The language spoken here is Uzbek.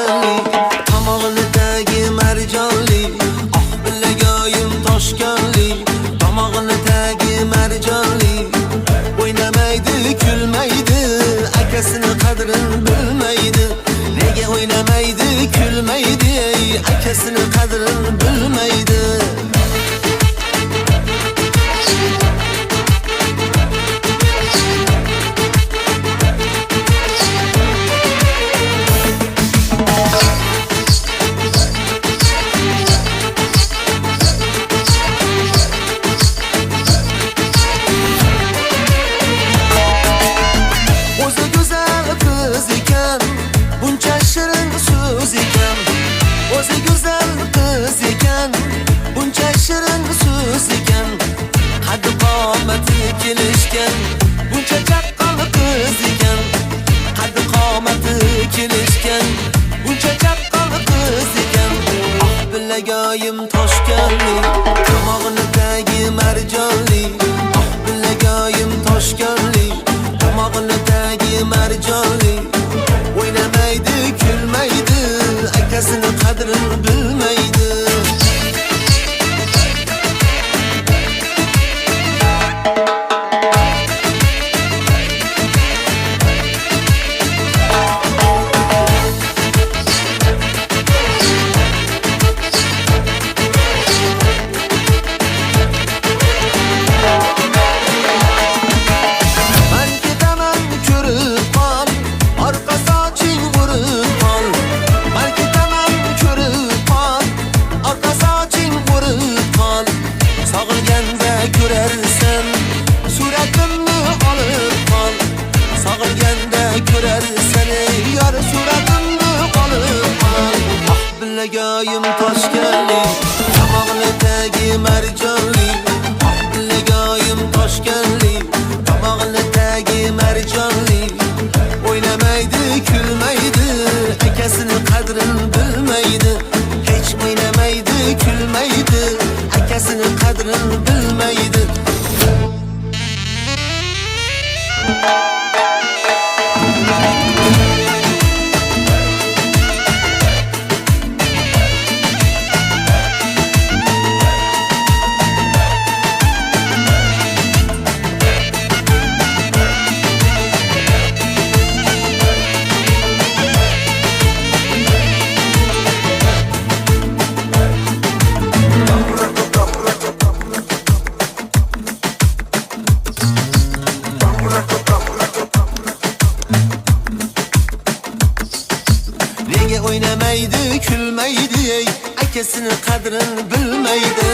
toshkanli, tomog'inidagi marjonli, oh bilagayim toshkanli, tomog'inidagi marjonli. O'ynamaydi, kulmaydi, akasini qadrini bilmaydi. Nega o'ynamaydi, kulmaydi, akasini qadrini bilmaydi. O'zi go'zal qiz ekan, buncha shirin so'z ekan, qaddi qomati kelishgan, buncha chaqqon qiz ekan, qaddi qomati kelishgan, buncha chaqqon qiz ekan. Oh bilagayim toshkanli, tomog'inidagi marjonli, oh bilagayim toshkanli, tomog'inidagi marjonli. O'ynamaydi, kulmaydi, akasini qadrini bilmaydi. Man ketaman ko'rib qol, orqa soching urib qol. Man ketaman ko'rib qol, orqa soching urib qol. Sog'ilganda ko'rarsan, suratimni olib qol. Sog'ilganda ko'rarsan, yor suratimni olib qol. Oh bilagayim toshkanli, tomog'inidagi marjonli, oh bilagayim toshkanli, tomog'inidagi marjonli. O'ynamaydi, kulmaydi, akasini qadrini bilmaydi. Hech o'ynamaydi, kulmaydi, akasini qadrini bilmaydi. Nega o'ynamaydi, kulmaydi, akasini qadrini bilmaydi.